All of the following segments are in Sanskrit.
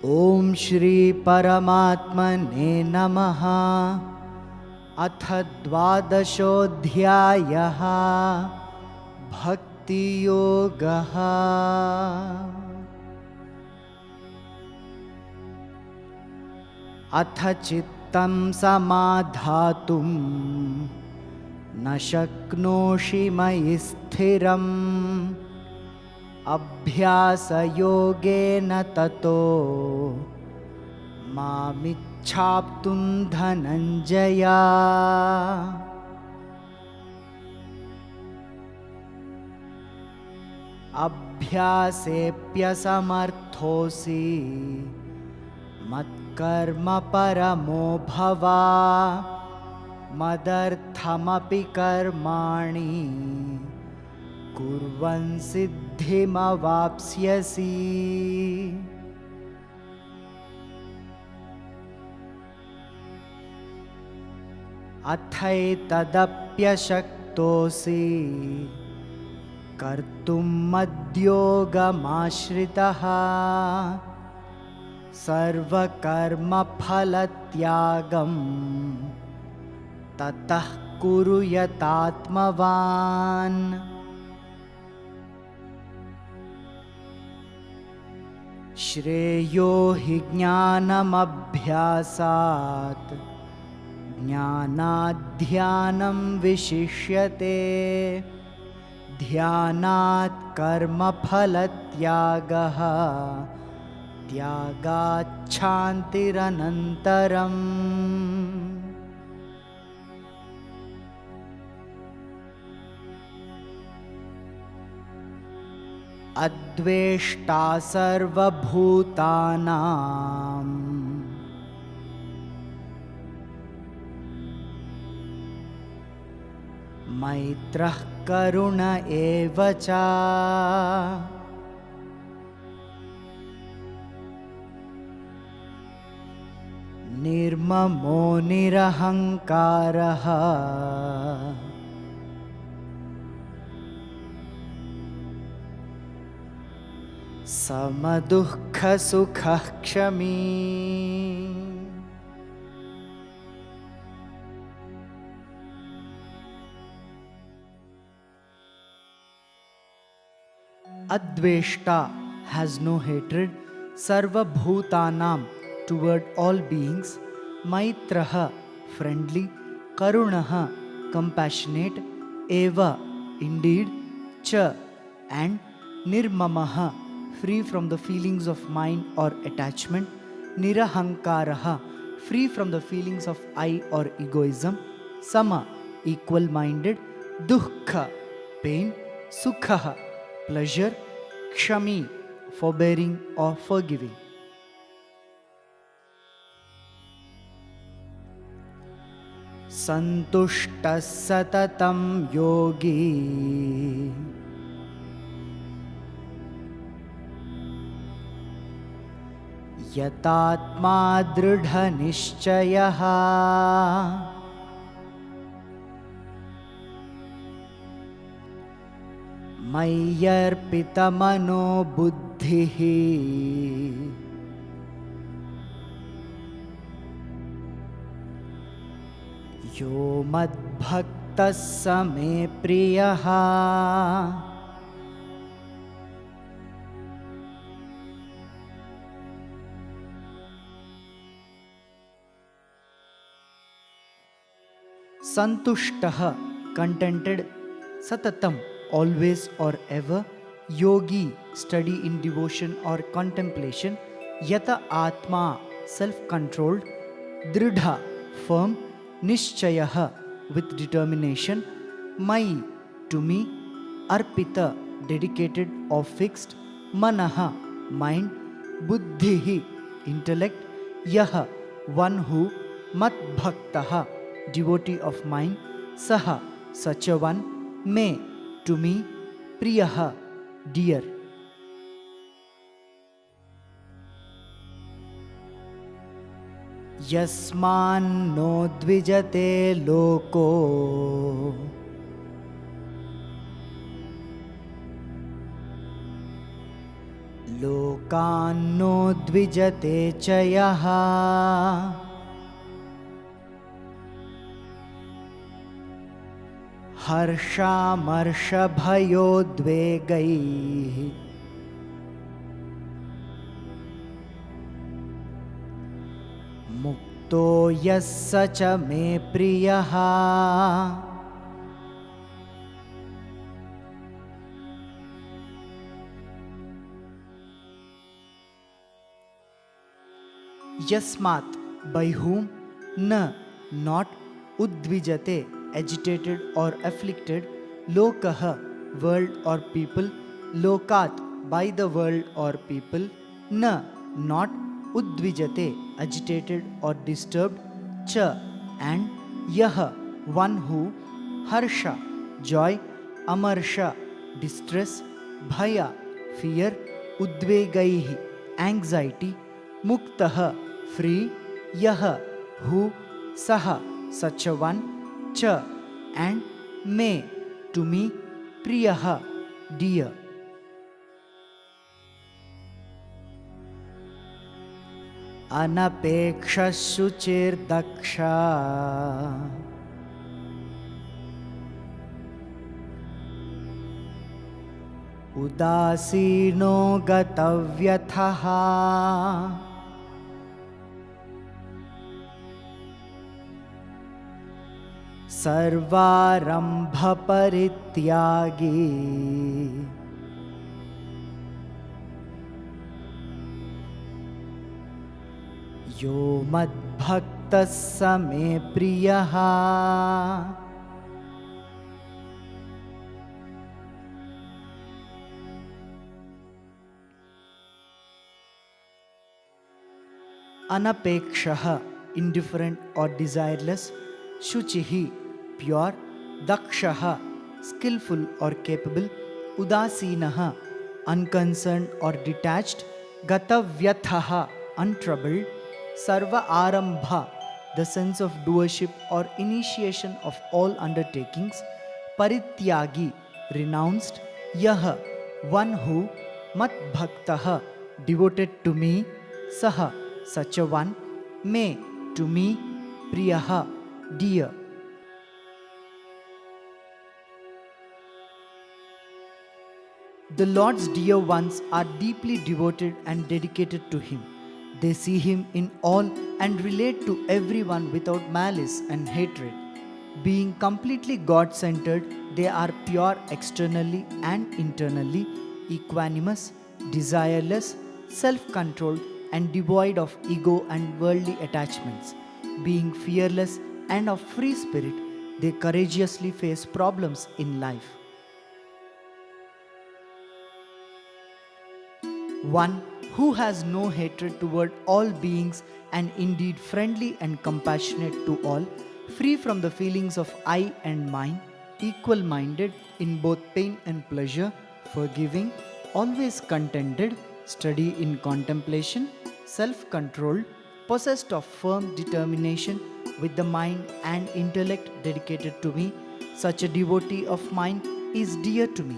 ओम श्री परमात्मने नमः। अथ द्वादशोऽध्यायः भक्तियोगः। अथ चित्तं समाधातुं न शक्नोषि मयि स्थिरम् अभ्यासयोगेन ततो मामिच्छाप्तुं धनञ्जय। अभ्यासेऽप्यसमर्थोऽसि मत्कर्म परमो भव। मदर्थमपि कर्माणि कुर्वन् सिद्धिमवाप्स्यसि। अथैतदप्यशक्तोऽसि कर्तुं मद्योगमाश्रितः सर्वकर्मफलत्यागं ततः कुरु यतात्मवान्। श्रेयो हि ज्ञानमभ्यासात् ज्ञानाद्ध्यानं विशिष्यते ध्यानात् कर्मफलत्यागः त्यागाच्छान्तिरनन्तरम्। अद्वेष्टा सर्वभूतानां मैत्रः करुण एव च। निर्ममो निरहङ्कारः समदुःखसुखः क्षमी। Adveshta has no hatred, Sarva Bhutanam toward all beings, Maitraha friendly, Karunaha compassionate, Eva indeed, Cha and Nirmamaha free from the feelings of mind or attachment, Nirahankaraha free from the feelings of I or egoism, Sama equal-minded, Dukkha pain, Sukha pleasure, Kshami forbearing or forgiving. Santushta satatam yogi yatatma dridha nishchayaha मय्यर्पितमनो बुद्धिः यो मद्भक्तः स मे प्रियः। Santushtah contented, Satatam always or ever, yogi study in devotion or contemplation, yata atma self-controlled, dridha firm, nishchayaha with determination, mai to me, arpita dedicated or fixed, manaha mind, buddhihi intellect, yaha one who, mat bhaktaha devotee of mine, saha such a one, me to me, priyaha dear. Yasmanno dvijate loko लोकान्नो द्विजते च यः हर्षामर्षभयोद्वेगैः मुक्तो यः स च मे प्रियः। Yasmat, by whom, na, not, udvijate, agitated or afflicted, lokaha, world or people, lokat, by the world or people, na, not, udvijate, agitated or disturbed, cha, and yaha, one who, harsha, joy, amarsha, distress, bhaya, fear, udvegaihi, anxiety, muktah, free, yah, who, saha, such a one, cha, and me, to me, priyah, dear. अनपेक्षशुचिर्दक्षा उदासीनो गतव्यथः सर्वारम्भपरित्यागी यो मद्भक्तः स मे प्रियः। Anapekshah, indifferent or desireless, Shuchihi, pure, Dakshaha, skillful or capable, Udasinaha, unconcerned or detached, Gatavyathaha, untroubled, Sarva Arambha, the sense of doership or initiation of all undertakings, Parityagi, renounced, Yaha, one who, Mat Bhaktaha, devoted to me, Saha, such a one, may, to me, Priyaha, dear. The Lord's dear ones are deeply devoted and dedicated to Him. They see Him in all and relate to everyone without malice and hatred. Being completely God-centered, they are pure externally and internally, equanimous, desireless, self-controlled, and devoid of ego and worldly attachments. Being fearless and of free spirit, they courageously face problems in life. One who has no hatred toward all beings and indeed friendly and compassionate to all, free from the feelings of I and mine, equal-minded in both pain and pleasure, forgiving, always contented, steady in contemplation, self-controlled, possessed of firm determination, with the mind and intellect dedicated to me, such a devotee of mine is dear to me.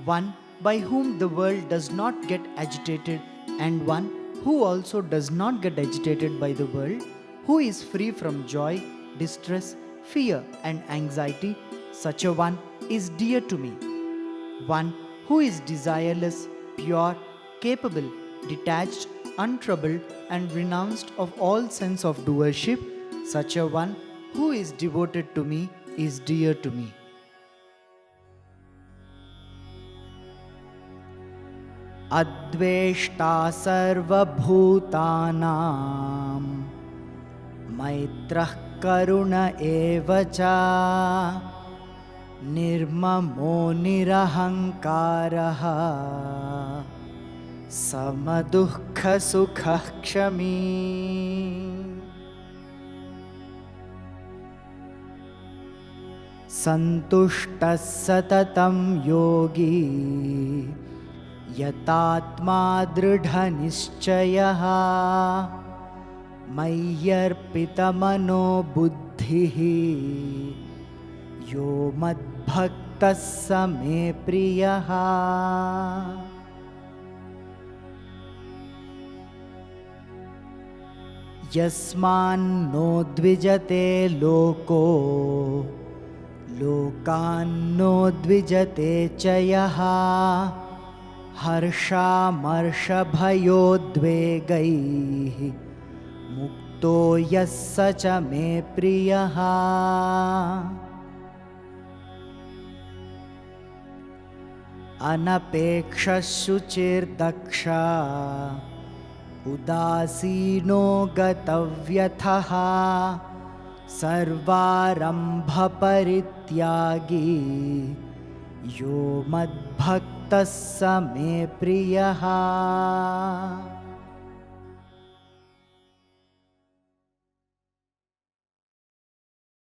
One by whom the world does not get agitated, and one who also does not get agitated by the world, who is free from joy, distress, fear, and anxiety, such a one is dear to me. One who is desireless, pure, capable, detached, untroubled, and renounced of all sense of doership, such a one who is devoted to me is dear to me. अद्वेष्टा सर्वभूतानां मैत्रः करुण एव च निर्ममो निरहङ्कारः समदुःखसुखः क्षमी सन्तुष्टः सततं योगी यतात्मा दृढनिश्चयः मय्यर्पितमनो बुद्धिः यो मद्भक्तः स मे प्रियः. यस्मान्नो द्विजते लोको लोकान्नो द्विजते च यः हर्षामर्षभयोद्वेगैः मुक्तो यः स च मे प्रियः। अनपेक्षः शुचिर्दक्षः उदासीनो गतव्यथः सर्वारम्भपरित्यागी यो मद्भक्तः स मे प्रियः।